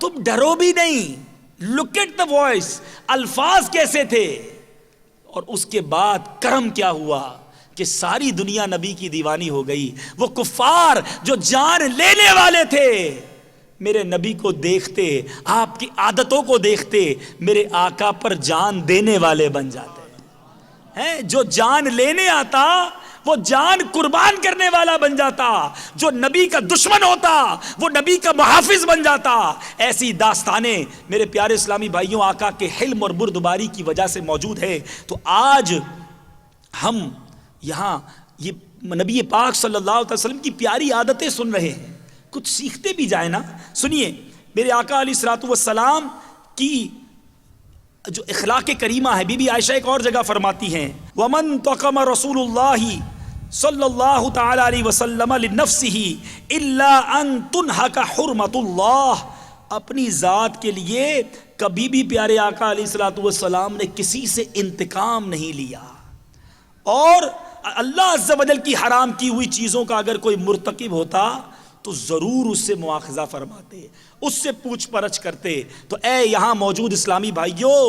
S1: تم ڈرو بھی نہیں۔ لک ایٹ دا وائس، الفاظ کیسے تھے، اور اس کے بعد کرم کیا ہوا کہ ساری دنیا نبی کی دیوانی ہو گئی۔ وہ کفار جو جان لینے والے تھے، میرے نبی کو دیکھتے، آپ کی عادتوں کو دیکھتے، میرے آقا پر جان دینے والے بن جاتے ہیں۔ جو جان لینے آتا وہ جان قربان کرنے والا بن جاتا، جو نبی کا دشمن ہوتا وہ نبی کا محافظ بن جاتا۔ ایسی داستانیں میرے پیارے اسلامی بھائیوں آقا کے حلم اور بردباری کی وجہ سے موجود ہے۔ تو آج ہم یہاں یہ نبی پاک صلی اللہ علیہ وسلم کی پیاری عادتیں سن رہے ہیں، کچھ سیکھتے بھی جائیں نا۔ سنیے میرے آقا علیہ الصلوۃ والسلام کی جو اخلاق کریمہ ہے، بی بی عائشہ ایک اور جگہ فرماتی ہیں، وَمَن تَقَمَ رسول اللہ صلی اللہ تعالی علیہ وسلم لنفسه الا ان تنهك حرمت اللہ، اپنی ذات کے لیے کبھی بھی پیارے آقا علیہ الصلوۃ والسلام نے کسی سے انتقام نہیں لیا، اور اللہ عز و جل کی حرام کی ہوئی چیزوں کا اگر کوئی مرتکب ہوتا تو ضرور اس سے مواخذہ فرماتے، اس سے پوچھ پرچھ کرتے۔ تو اے یہاں موجود اسلامی بھائیوں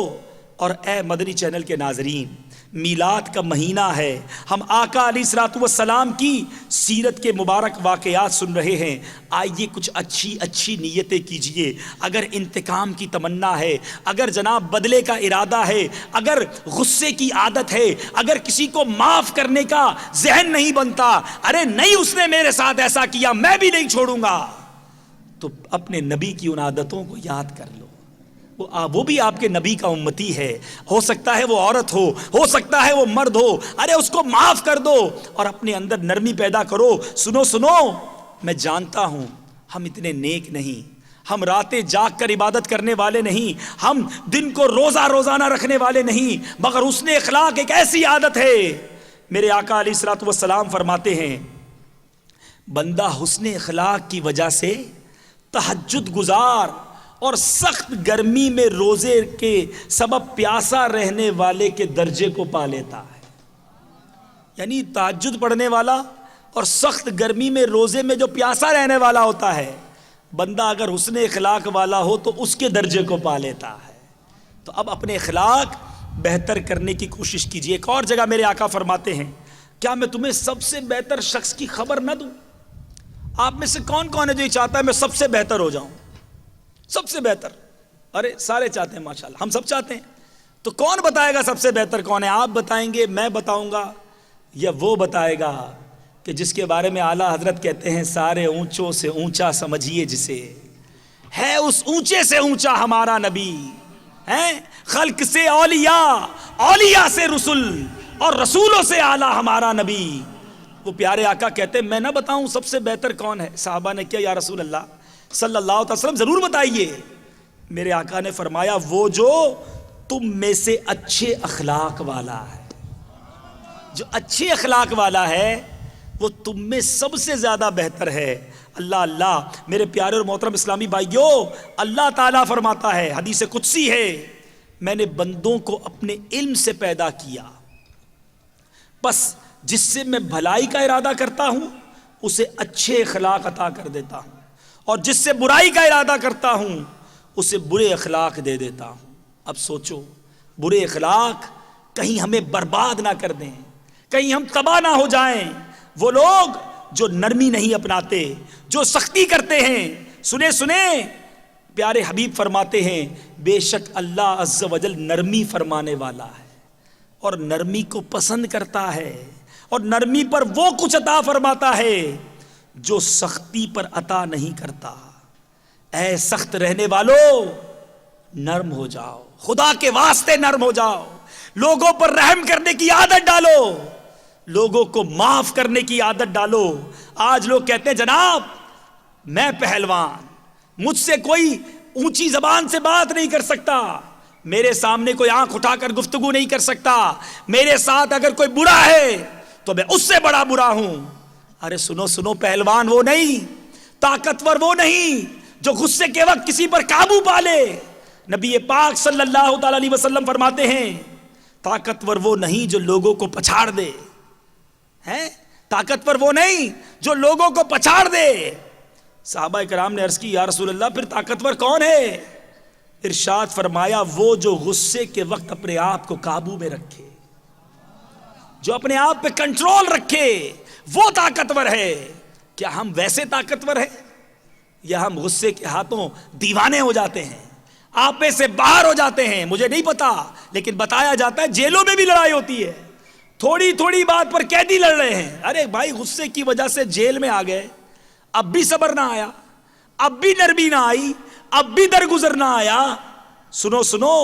S1: اور اے مدنی چینل کے ناظرین، میلاد کا مہینہ ہے، ہم آقا علیہ الصلوۃ والسلام کی سیرت کے مبارک واقعات سن رہے ہیں، آئیے کچھ اچھی نیتیں کیجئے۔ اگر انتقام کی تمنا ہے، اگر جناب بدلے کا ارادہ ہے، اگر غصے کی عادت ہے، اگر کسی کو معاف کرنے کا ذہن نہیں بنتا، ارے نہیں اس نے میرے ساتھ ایسا کیا میں بھی نہیں چھوڑوں گا، تو اپنے نبی کی ان عادتوں کو یاد کر لو۔ وہ بھی آپ کے نبی کا امتی ہے، ہو سکتا ہے وہ عورت ہو سکتا ہے وہ مرد ہو، ارے اس کو معاف کر دو اور اپنے اندر نرمی پیدا کرو۔ سنو، میں جانتا ہوں ہم اتنے نیک نہیں، ہم راتیں جاگ کر عبادت کرنے والے نہیں، ہم دن کو روزانہ رکھنے والے نہیں، مگر حسن اخلاق ایک ایسی عادت ہے۔ میرے آقا علیہ الصلوۃ والسلام فرماتے ہیں، بندہ حسن اخلاق کی وجہ سے تہجد گزار اور سخت گرمی میں روزے کے سبب پیاسا رہنے والے کے درجے کو پا لیتا ہے۔ یعنی تہجد پڑھنے والا اور سخت گرمی میں روزے میں جو پیاسا رہنے والا ہوتا ہے، بندہ اگر حسن اخلاق والا ہو تو اس کے درجے کو پا لیتا ہے۔ تو اب اپنے اخلاق بہتر کرنے کی کوشش کیجیے۔ ایک اور جگہ میرے آقا فرماتے ہیں، کیا میں تمہیں سب سے بہتر شخص کی خبر نہ دوں؟ آپ میں سے کون کون ہے جو یہ چاہتا ہے میں سب سے بہتر ہو جاؤں؟ سب سے بہتر، ارے سارے چاہتے ہیں ماشاءاللہ، ہم سب چاہتے ہیں۔ تو کون بتائے گا سب سے بہتر کون ہے؟ آپ بتائیں گے، میں بتاؤں گا، یا وہ بتائے گا کہ جس کے بارے میں اعلیٰ حضرت کہتے ہیں سارے اونچوں سے اونچا سمجھیے جسے، ہے اس اونچے سے اونچا ہمارا نبی، ہے خلق سے اولیاء، اولیاء سے رسول، اور رسولوں سے اعلیٰ ہمارا نبی۔ وہ پیارے آقا کہتے ہیں میں نہ بتاؤں سب سے بہتر کون ہے؟ صحابہ نے کیا یا رسول اللہ صلی اللہ علیہ وسلم ضرور بتائیے۔ میرے آقا نے فرمایا وہ جو تم میں سے اچھے اخلاق والا ہے، جو اچھے اخلاق والا ہے وہ تم میں سب سے زیادہ بہتر ہے۔ اللہ اللہ، میرے پیارے اور محترم اسلامی بھائیوں، اللہ تعالیٰ فرماتا ہے، حدیث قدسی ہے، میں نے بندوں کو اپنے علم سے پیدا کیا، بس جس سے میں بھلائی کا ارادہ کرتا ہوں اسے اچھے اخلاق عطا کر دیتا ہوں، اور جس سے برائی کا ارادہ کرتا ہوں اسے برے اخلاق دے دیتا ہوں۔ اب سوچو، برے اخلاق کہیں ہمیں برباد نہ کر دیں، کہیں ہم تباہ نہ ہو جائیں۔ وہ لوگ جو نرمی نہیں اپناتے، جو سختی کرتے ہیں، سنیں پیارے حبیب فرماتے ہیں بے شک اللہ عز و جل نرمی فرمانے والا ہے اور نرمی کو پسند کرتا ہے، اور نرمی پر وہ کچھ عطا فرماتا ہے جو سختی پر عطا نہیں کرتا۔ اے سخت رہنے والو، نرم ہو جاؤ، خدا کے واسطے نرم ہو جاؤ، لوگوں پر رحم کرنے کی عادت ڈالو، لوگوں کو معاف کرنے کی عادت ڈالو۔ آج لوگ کہتے ہیں جناب میں پہلوان، مجھ سے کوئی اونچی زبان سے بات نہیں کر سکتا، میرے سامنے کوئی آنکھ اٹھا کر گفتگو نہیں کر سکتا، میرے ساتھ اگر کوئی برا ہے تو میں اس سے بڑا برا ہوں۔ ارے سنو، پہلوان وہ نہیں، طاقتور وہ نہیں جو غصے کے وقت کسی پر قابو پا لے۔ نبی پاک صلی اللہ تعالی علیہ وسلم فرماتے ہیں طاقتور وہ نہیں جو لوگوں کو پچھاڑ دے، ہے طاقتور وہ نہیں جو لوگوں کو پچھاڑ دے۔ صحابہ کرام نے عرض کی یا رسول اللہ پھر طاقتور کون ہے؟ ارشاد فرمایا وہ جو غصے کے وقت اپنے آپ کو قابو میں رکھے، جو اپنے آپ پہ کنٹرول رکھے، وہ طاقتور ہے۔ کیا ہم ویسے طاقتور ہیں یا ہم غصے کے ہاتھوں دیوانے ہو جاتے ہیں، آپے سے باہر ہو جاتے ہیں؟ مجھے نہیں پتا، لیکن بتایا جاتا ہے جیلوں میں بھی لڑائی ہوتی ہے، تھوڑی بات پر قیدی لڑ رہے ہیں۔ ارے بھائی غصے کی وجہ سے جیل میں آ گئے، اب بھی صبر نہ آیا، اب بھی نرمی نہ آئی، اب بھی درگزر نہ آیا۔ سنو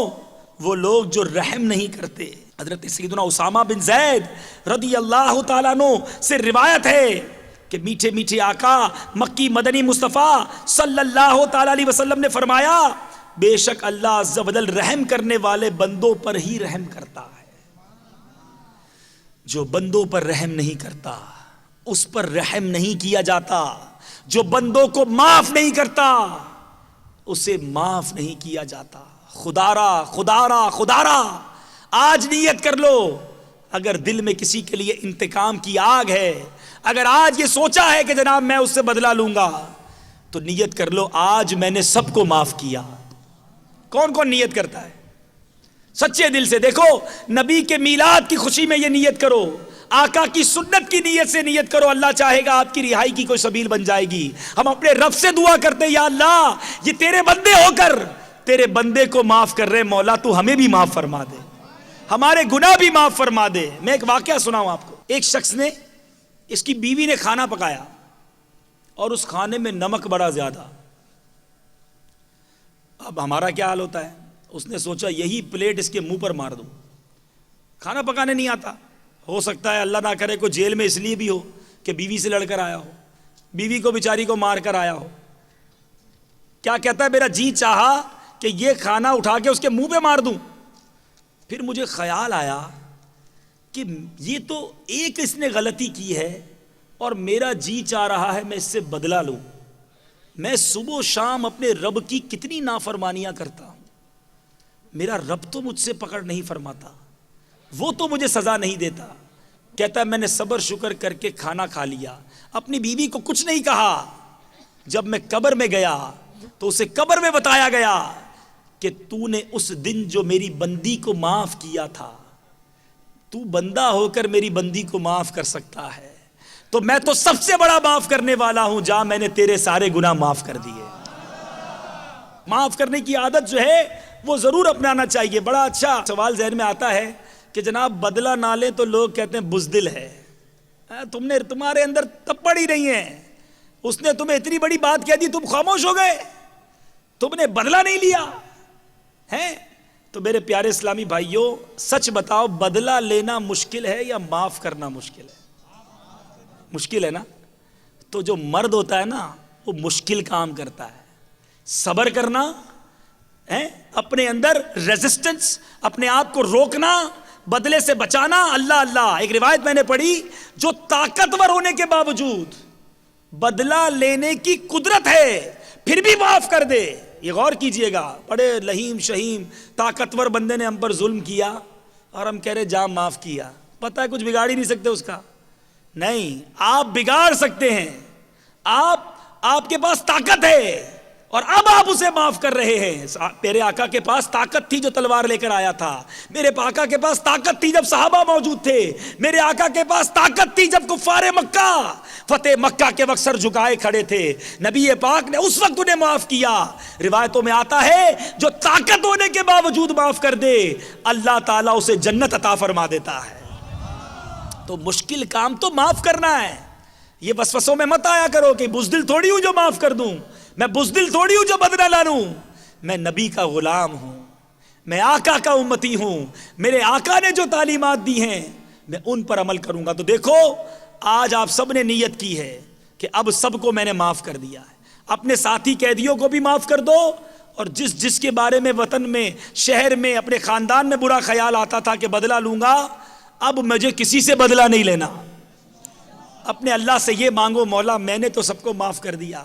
S1: وہ لوگ جو رحم نہیں کرتے۔ حضرت سیدنا اسامہ بن زید رضی اللہ تعالیٰ عنہ سے روایت ہے کہ میٹھے میٹھے آقا مکی مدنی مصطفیٰ صلی اللہ تعالیٰ علیہ وسلم نے فرمایا بے شک اللہ عز و جل رحم کرنے والے بندوں پر ہی رحم کرتا ہے، جو بندوں پر رحم نہیں کرتا اس پر رحم نہیں کیا جاتا، جو بندوں کو معاف نہیں کرتا اسے معاف نہیں کیا جاتا۔ خدارا آج نیت کر لو، اگر دل میں کسی کے لیے انتقام کی آگ ہے، اگر آج یہ سوچا ہے کہ جناب میں اس سے بدلہ لوں گا، تو نیت کر لو آج میں نے سب کو معاف کیا۔ کون کون نیت کرتا ہے سچے دل سے؟ دیکھو نبی کے میلاد کی خوشی میں یہ نیت کرو، آقا کی سنت کی نیت سے نیت کرو، اللہ چاہے گا آپ کی رہائی کی کوئی سبیل بن جائے گی۔ ہم اپنے رب سے دعا کرتے یا اللہ یہ تیرے بندے ہو کر تیرے بندے کو معاف کر رہے، مولا تو ہمیں بھی معاف فرما دے، ہمارے گناہ بھی معاف فرما دے۔ میں ایک واقعہ سناؤں آپ کو۔ ایک شخص نے، اس کی بیوی نے کھانا پکایا اور اس کھانے میں نمک بڑا زیادہ۔ اب ہمارا کیا حال ہوتا ہے؟ اس نے سوچا یہی پلیٹ اس کے منہ پر مار دوں۔ کھانا پکانے نہیں آتا، ہو سکتا ہے اللہ نہ کرے کوئی جیل میں اس لیے بھی ہو کہ بیوی سے لڑ کر آیا ہو، بیوی کو بیچاری کو مار کر آیا ہو۔ کیا کہتا ہے میرا جی چاہا کہ یہ کھانا اٹھا کے اس کے منہ پہ مار دوں۔ پھر مجھے خیال آیا کہ یہ تو ایک اس نے غلطی کی ہے اور میرا جی چاہ رہا ہے میں اس سے بدلہ لوں، میں صبح و شام اپنے رب کی کتنی نافرمانیاں کرتا ہوں، میرا رب تو مجھ سے پکڑ نہیں فرماتا، وہ تو مجھے سزا نہیں دیتا۔ کہتا ہے میں نے صبر شکر کر کے کھانا کھا لیا، اپنی بیوی کو کچھ نہیں کہا۔ جب میں قبر میں گیا تو اسے قبر میں بتایا گیا کہ تو نے اس دن جو میری بندی کو معاف کیا تھا، تو بندہ ہو کر میری بندی کو معاف کر سکتا ہے، تو میں تو سب سے بڑا معاف کرنے والا ہوں، جا میں نے تیرے سارے گناہ معاف کر دیے۔ معاف کرنے کی عادت جو ہے وہ ضرور اپنانا چاہیے۔ بڑا اچھا سوال ذہن میں آتا ہے کہ جناب بدلہ نہ لیں تو لوگ کہتے ہیں بزدل ہے، تمہارے اندر تپڑ ہی نہیں ہے، اس نے تمہیں اتنی بڑی بات کہہ دی تم خاموش ہو گئے، تم نے بدلہ نہیں لیا ہے۔ تو میرے پیارے اسلامی بھائیوں، سچ بتاؤ بدلہ لینا مشکل ہے یا معاف کرنا مشکل ہے؟ مشکل ہے نا؟ تو جو مرد ہوتا ہے نا وہ مشکل کام کرتا ہے، صبر کرنا ہے، اپنے اندر ریزسٹنس، اپنے آپ کو روکنا، بدلے سے بچانا۔ اللہ اللہ، ایک روایت میں نے پڑھی، جو طاقتور ہونے کے باوجود بدلہ لینے کی قدرت ہے پھر بھی معاف کر دے۔ یہ غور کیجئے گا، بڑے لہیم شہیم طاقتور بندے نے ہم پر ظلم کیا اور ہم کہہ رہے جام معاف کیا، پتہ ہے کچھ بگاڑ ہی نہیں سکتے اس کا۔ نہیں، آپ بگاڑ سکتے ہیں، آپ کے پاس طاقت ہے اور اب آپ اسے معاف کر رہے ہیں۔ میرے آقا کے پاس طاقت تھی جو تلوار لے کر آیا تھا، میرے آقا کے پاس طاقت تھی جب صحابہ موجود تھے، میرے آقا کے پاس طاقت تھی جب کفار مکہ فتح مکہ کے وقت سر جھکائے کھڑے تھے، نبی پاک نے اس وقت انہیں معاف کیا۔ روایتوں میں آتا ہے جو طاقت ہونے کے باوجود معاف کر دے اللہ تعالیٰ اسے جنت عطا فرما دیتا ہے۔ تو مشکل کام تو معاف کرنا ہے۔ یہ وسوسوں میں مت آیا کرو کہ بزدل تھوڑی ہوں جو معاف کر دوں، میں بزدل تھوڑی ہوں جو بدلہ لا لوں، میں نبی کا غلام ہوں، میں آقا کا امتی ہوں، میرے آقا نے جو تعلیمات دی ہیں میں ان پر عمل کروں گا۔ تو دیکھو آج آپ سب نے نیت کی ہے کہ اب سب کو میں نے معاف کر دیا ہے، اپنے ساتھی قیدیوں کو بھی معاف کر دو، اور جس کے بارے میں وطن میں، شہر میں، اپنے خاندان میں برا خیال آتا تھا کہ بدلہ لوں گا، اب مجھے کسی سے بدلہ نہیں لینا۔ اپنے اللہ سے یہ مانگو، مولا میں نے تو سب کو معاف کر دیا،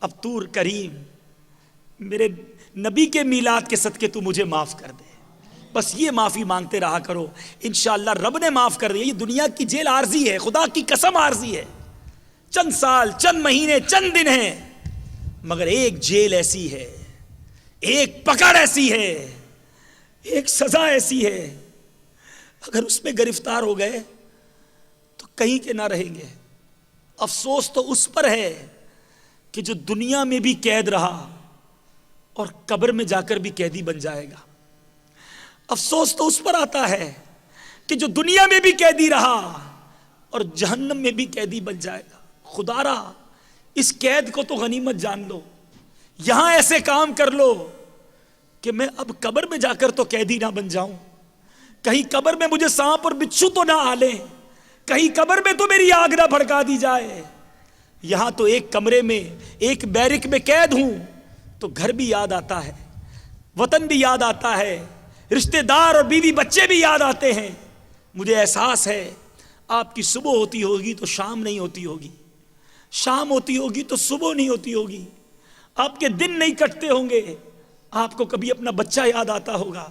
S1: اب تو کریم میرے نبی کے میلاد کے صدقے تو مجھے معاف کر دے۔ بس یہ معافی مانگتے رہا کرو، انشاءاللہ رب نے معاف کر دیا۔ یہ دنیا کی جیل عارضی ہے، خدا کی قسم عارضی ہے، چند سال، چند مہینے، چند دن ہیں، مگر ایک جیل ایسی ہے، ایک پکڑ ایسی ہے، ایک سزا ایسی ہے، اگر اس میں گرفتار ہو گئے تو کہیں کے نہ رہیں گے۔ افسوس تو اس پر ہے کہ جو دنیا میں بھی قید رہا اور قبر میں جا کر بھی قیدی بن جائے گا۔ افسوس تو اس پر آتا ہے کہ جو دنیا میں بھی قیدی رہا اور جہنم میں بھی قیدی بن جائے گا۔ خدا را اس قید کو تو غنیمت جان لو، یہاں ایسے کام کر لو کہ میں اب قبر میں جا کر تو قیدی نہ بن جاؤں، کہیں قبر میں مجھے سانپ اور بچھو تو نہ آ لیں، کہیں قبر میں تو میری آگ نہ بھڑکا دی جائے۔ یہاں تو ایک کمرے میں، ایک بیرک میں قید ہوں تو گھر بھی یاد آتا ہے، وطن بھی یاد آتا ہے، رشتہ دار اور بیوی بچے بھی یاد آتے ہیں۔ مجھے احساس ہے آپ کی صبح ہوتی ہوگی تو شام نہیں ہوتی ہوگی، شام ہوتی ہوگی تو صبح نہیں ہوتی ہوگی، آپ کے دن نہیں کٹتے ہوں گے، آپ کو کبھی اپنا بچہ یاد آتا ہوگا،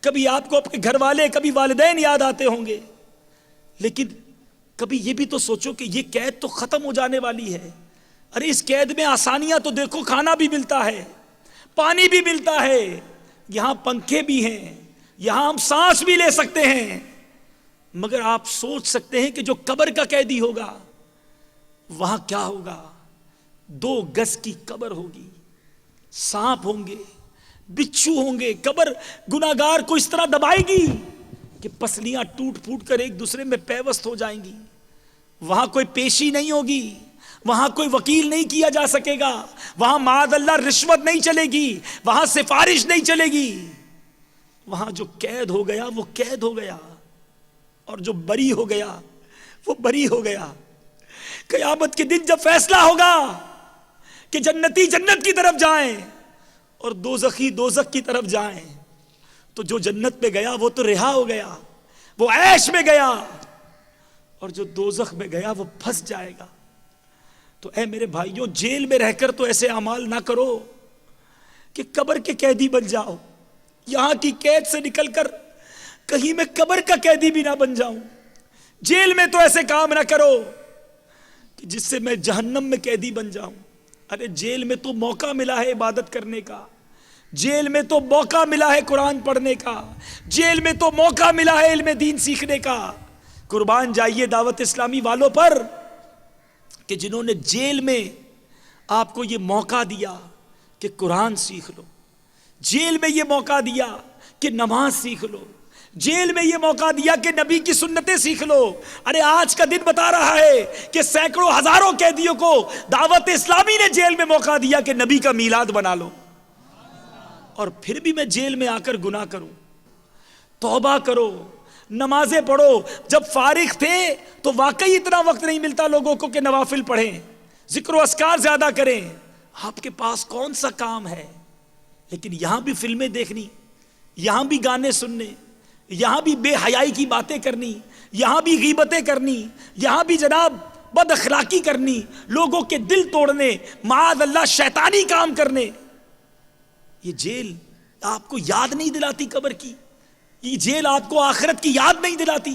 S1: کبھی آپ کو اپنے گھر والے، کبھی والدین یاد آتے ہوں گے، لیکن کبھی یہ بھی تو سوچو کہ یہ قید تو ختم ہو جانے والی ہے۔ ارے اس قید میں آسانیاں تو دیکھو، کھانا بھی ملتا ہے، پانی بھی ملتا ہے، یہاں پنکھے بھی ہیں، یہاں ہم سانس بھی لے سکتے ہیں، مگر آپ سوچ سکتے ہیں کہ جو قبر کا قیدی ہوگا وہاں کیا ہوگا؟ 2 گز کی قبر ہوگی، سانپ ہوں گے، بچھو ہوں گے، قبر گناہگار کو اس طرح دبائے گی کہ پسلیاں ٹوٹ پھوٹ کر ایک دوسرے میں پیوست ہو جائیں گی۔ وہاں کوئی پیشی نہیں ہوگی، وہاں کوئی وکیل نہیں کیا جا سکے گا، وہاں معاذ اللہ رشوت نہیں چلے گی، وہاں سفارش نہیں چلے گی۔ وہاں جو قید ہو گیا وہ قید ہو گیا، اور جو بری ہو گیا وہ بری ہو گیا۔ قیامت کے دن جب فیصلہ ہوگا کہ جنتی جنت کی طرف جائیں اور دوزخی دوزخ کی طرف جائیں، تو جو جنت میں گیا وہ تو رہا ہو گیا، وہ عیش میں گیا، اور جو دوزخ میں گیا وہ پھنس جائے گا۔ تو اے میرے بھائیوں، جیل میں رہ کر تو ایسے اعمال نہ کرو کہ قبر کے قیدی بن جاؤ. یہاں کی قید سے نکل کر کہیں میں قبر کا قیدی بھی نہ بن جاؤں. جیل میں تو ایسے کام نہ کرو کہ جس سے میں جہنم میں قیدی بن جاؤں. ارے جیل میں تو موقع ملا ہے عبادت کرنے کا، جیل میں تو موقع ملا ہے قرآن پڑھنے کا، جیل میں تو موقع ملا ہے علم دین سیکھنے کا. قربان جائیے دعوت اسلامی والوں پر کہ جنہوں نے جیل میں آپ کو یہ موقع دیا کہ قرآن سیکھ لو، جیل میں یہ موقع دیا کہ نماز سیکھ لو، جیل میں یہ موقع دیا کہ نبی کی سنتیں سیکھ لو. ارے آج کا دن بتا رہا ہے کہ سینکڑوں ہزاروں قیدیوں کو دعوت اسلامی نے جیل میں موقع دیا کہ نبی کا میلاد بنا لو. اور پھر بھی میں جیل میں آ کر گناہ کروں. توبہ کرو، نمازیں پڑھو. جب فارغ تھے تو واقعی اتنا وقت نہیں ملتا لوگوں کو کہ نوافل پڑھیں، ذکر و اذکار زیادہ کریں. آپ کے پاس کون سا کام ہے؟ لیکن یہاں بھی فلمیں دیکھنی، یہاں بھی گانے سننے، یہاں بھی بے حیائی کی باتیں کرنی، یہاں بھی غیبتیں کرنی، یہاں بھی جناب بد اخلاقی کرنی، لوگوں کے دل توڑنے، معاذ اللہ شیطانی کام کرنے. یہ جیل آپ کو یاد نہیں دلاتی قبر کی؟ یہ جیل آپ کو آخرت کی یاد نہیں دلاتی؟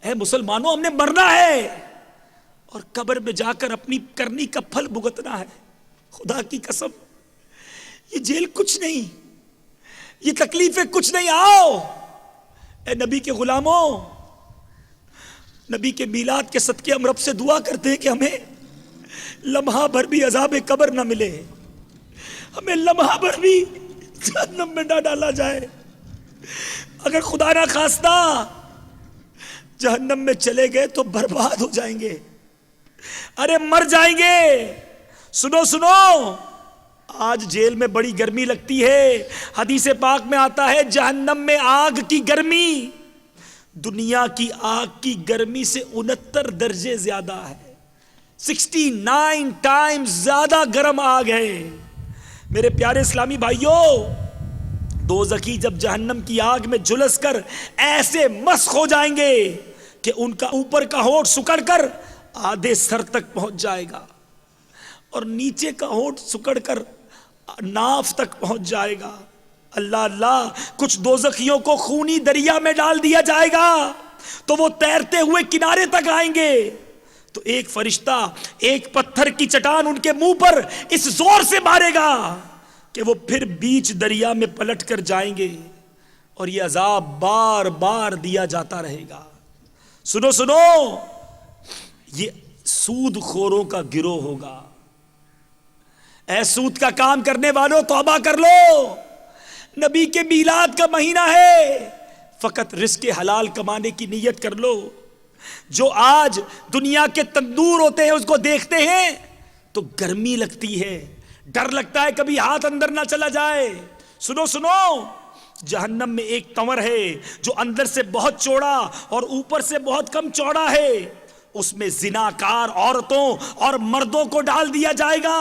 S1: اے مسلمانوں، ہم نے مرنا ہے اور قبر میں جا کر اپنی کرنی کا پھل بھگتنا ہے. خدا کی قسم یہ جیل کچھ نہیں، یہ تکلیفیں کچھ نہیں. آؤ اے نبی کے غلاموں، نبی کے میلاد کے صدقے ہم رب سے دعا کرتے ہیں کہ ہمیں لمحہ بھر بھی عذاب قبر نہ ملے، ہمیں لمحہ بھر بھی جہنم میں نہ ڈالا جائے. اگر خدا نہ خواستہ جہنم میں چلے گئے تو برباد ہو جائیں گے، ارے مر جائیں گے. سنو سنو، آج جیل میں بڑی گرمی لگتی ہے. حدیث پاک میں آتا ہے جہنم میں آگ کی گرمی دنیا کی آگ کی گرمی سے 69 درجے زیادہ ہے. 69 ٹائم زیادہ گرم آگ ہے. میرے پیارے اسلامی بھائیوں، دوزخی جب جہنم کی آگ میں جھلس کر ایسے مسخ ہو جائیں گے کہ ان کا اوپر کا ہونٹ سکڑ کر آدھے سر تک پہنچ جائے گا اور نیچے کا ہونٹ سکڑ کر ناف تک پہنچ جائے گا. اللہ اللہ، کچھ دوزخیوں کو خونی دریا میں ڈال دیا جائے گا تو وہ تیرتے ہوئے کنارے تک آئیں گے تو ایک فرشتہ ایک پتھر کی چٹان ان کے منہ پر اس زور سے مارے گا کہ وہ پھر بیچ دریا میں پلٹ کر جائیں گے اور یہ عذاب بار بار دیا جاتا رہے گا. سنو سنو، یہ سود خوروں کا گروہ ہوگا. اے سود کا کام کرنے والوں، توبہ کر لو. نبی کے میلاد کا مہینہ ہے، فقط رزق حلال کمانے کی نیت کر لو. جو آج دنیا کے تندور ہوتے ہیں اس کو دیکھتے ہیں تو گرمی لگتی ہے، ڈر لگتا ہے کبھی ہاتھ اندر نہ چلا جائے. سنو سنو، جہنم میں ایک تنور ہے جو اندر سے بہت چوڑا اور اوپر سے بہت کم چوڑا ہے. اس میں زناکار عورتوں اور مردوں کو ڈال دیا جائے گا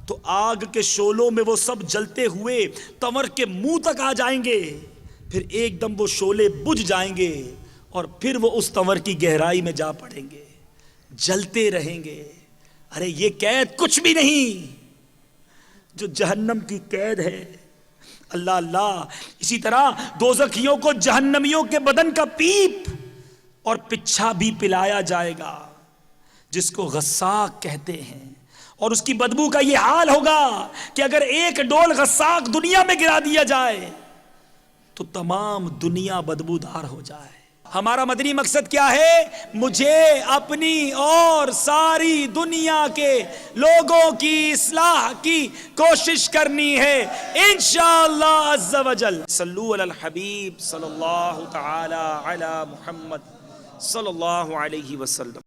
S1: تو آگ کے شعلوں میں وہ سب جلتے ہوئے تنور کے منہ تک آ جائیں گے. پھر ایک دم وہ شعلے بجھ جائیں گے اور پھر وہ اس تنور کی گہرائی میں جا پڑیں گے، جلتے رہیں گے. ارے یہ قید کچھ بھی نہیں جو جہنم کی قید ہے. اللہ اللہ. اسی طرح دوزخیوں کو جہنمیوں کے بدن کا پیپ اور پچھا بھی پلایا جائے گا جس کو غساق کہتے ہیں، اور اس کی بدبو کا یہ حال ہوگا کہ اگر ایک ڈول غساق دنیا میں گرا دیا جائے تو تمام دنیا بدبودار ہو جائے. ہمارا مدنی مقصد کیا ہے؟ مجھے اپنی اور ساری دنیا کے لوگوں کی اصلاح کی کوشش کرنی ہے انشاءاللہ عز و جل. صلو علی الحبیب صلی اللہ تعالی علی محمد صلی اللہ علیہ وسلم.